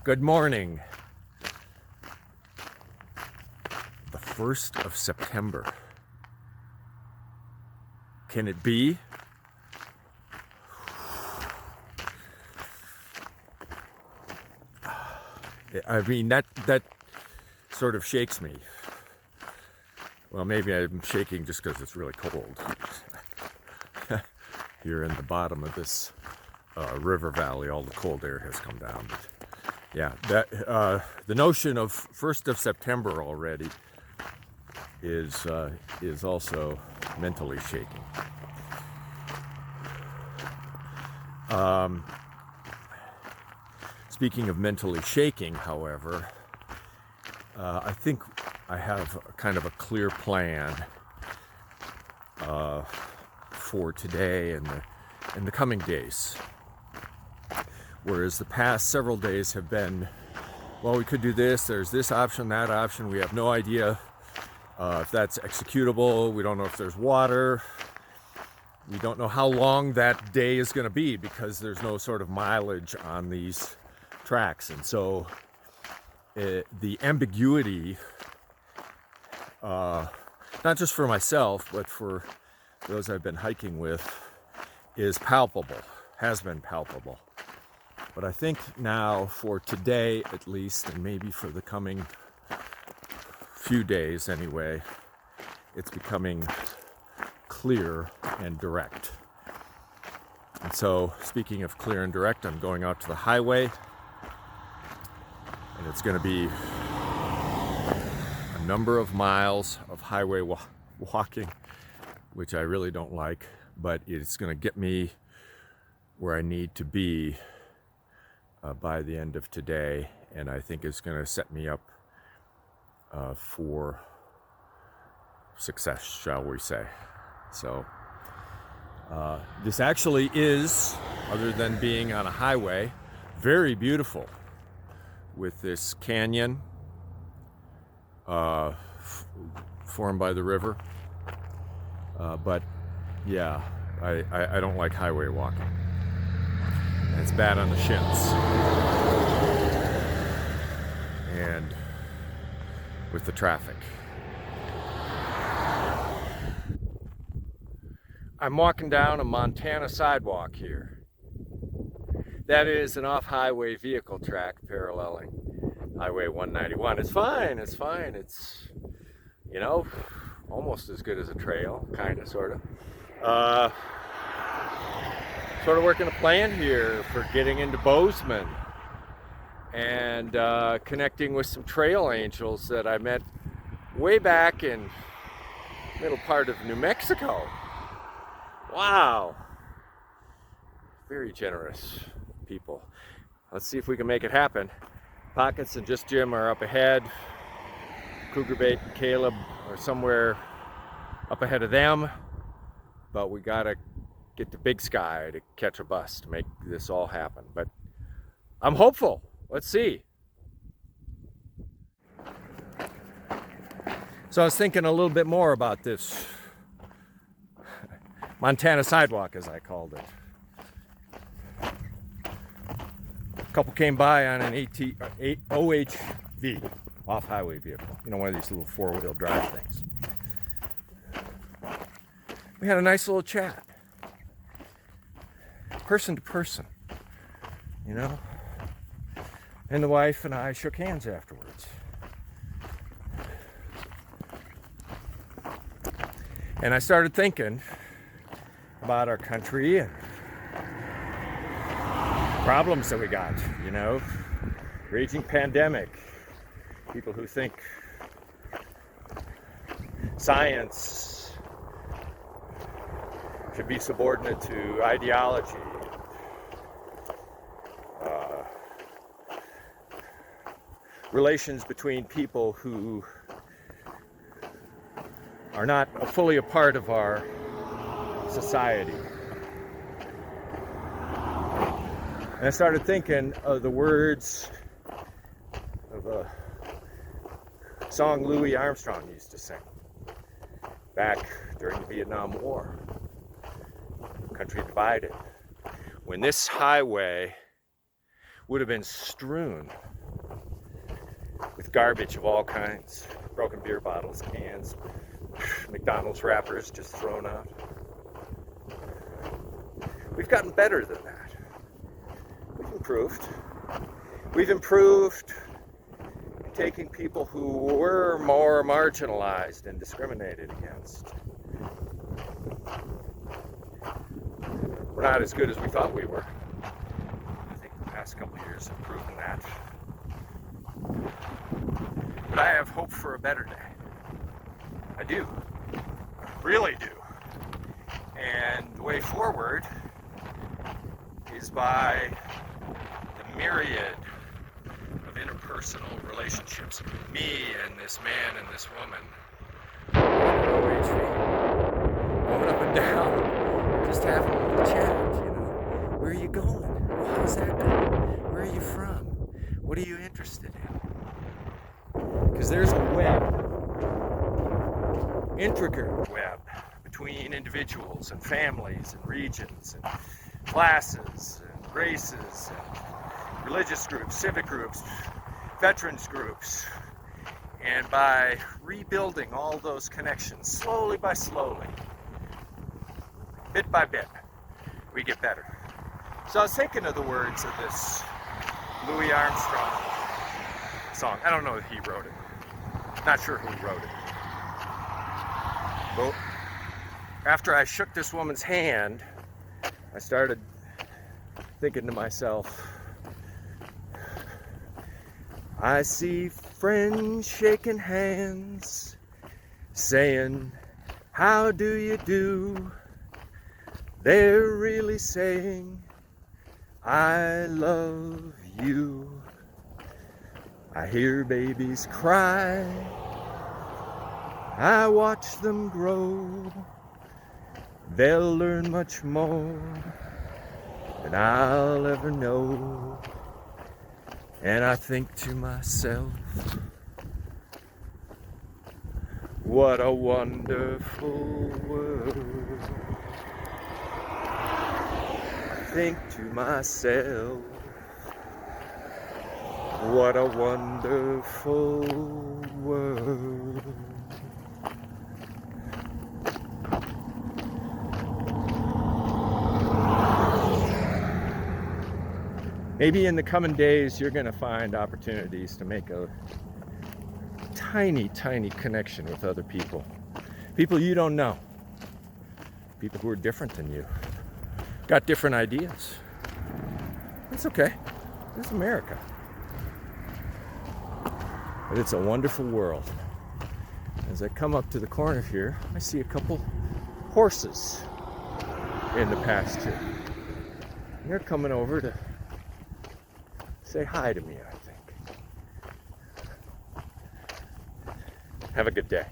Good morning. The 1st of September. Can it be? I mean, that sort of shakes me. Well, maybe I'm shaking just because it's really cold. Here in the bottom of this river valley, all the cold air has come down. But yeah, the notion of 1st of September already is also mentally shaking. Speaking of mentally shaking, however, I think I have kind of a clear plan for today and the coming days. Whereas the past several days have been, well, we could do this, there's this option, that option, we have no idea if that's executable, we don't know if there's water, we don't know how long that day is going to be because there's no sort of mileage on these tracks. And so the ambiguity, not just for myself, but for those I've been hiking with, is palpable, has been palpable. But I think now, for today at least, and maybe for the coming few days anyway, it's becoming clear and direct. And so, speaking of clear and direct, I'm going out to the highway, and it's going to be a number of miles of highway walking, which I really don't like, but it's going to get me where I need to be by the end of today, and I think it's going to set me up for success, shall we say. So this actually is, other than being on a highway, very beautiful with this canyon formed by the river. But yeah, I don't like highway walking. It's bad on the shins. And with the traffic. I'm walking down a Montana sidewalk here. That is an off-highway vehicle track paralleling Highway 191. It's fine. It's, you know, almost as good as a trail, kind of, sort of. Sort of working a plan here for getting into Bozeman and connecting with some trail angels that I met way back in middle part of New Mexico. Wow. Very generous people. Let's see if we can make it happen. Pockets and Just Jim are up ahead. Cougar Bait and Caleb are somewhere up ahead of them. But we gotta get to Big Sky to catch a bus to make this all happen. But I'm hopeful. Let's see. So I was thinking a little bit more about this Montana sidewalk, as I called it. A couple came by on an OHV, off-highway vehicle. You know, one of these little four-wheel drive things. We had a nice little chat. Person to person, you know? And the wife and I shook hands afterwards. And I started thinking about our country and problems that we got, you know? Raging pandemic. People who think science should be subordinate to ideology. Relations between people who are not fully a part of our society. And I started thinking of the words of a song Louis Armstrong used to sing back during the Vietnam War. Country divided. When this highway would have been strewn garbage of all kinds. Broken beer bottles, cans, McDonald's wrappers just thrown out. We've gotten better than that. We've improved. We've improved taking people who were more marginalized and discriminated against. We're not as good as we thought we were. I think the past couple of years have proven that. But I have hope for a better day. I do. I really do. And the way forward is by the myriad of interpersonal relationships. Me and this man and this woman. Going up and down, just having a little chat, Where are you going? How's that going? Where are you from? What are you interested in? Because there's a web, intricate web, between individuals and families and regions and classes and races and religious groups, civic groups, veterans groups. And by rebuilding all those connections, slowly by slowly, bit by bit, we get better. So I was thinking of the words of this Louis Armstrong song. I don't know if he wrote it. Not sure who wrote it. But after I shook this woman's hand, I started thinking to myself, I see friends shaking hands, saying, how do you do? They're really saying, I love you. I hear babies cry, I watch them grow. They'll learn much more than I'll ever know. And I think to myself, what a wonderful world. I think to myself, what a wonderful world. Maybe in the coming days, you're going to find opportunities to make a tiny, tiny connection with other people. People you don't know. People who are different than you. Got different ideas. It's okay. It's America. But it's a wonderful world. As I come up to the corner here, I see a couple horses in the pasture. And they're coming over to say hi to me, I think. Have a good day.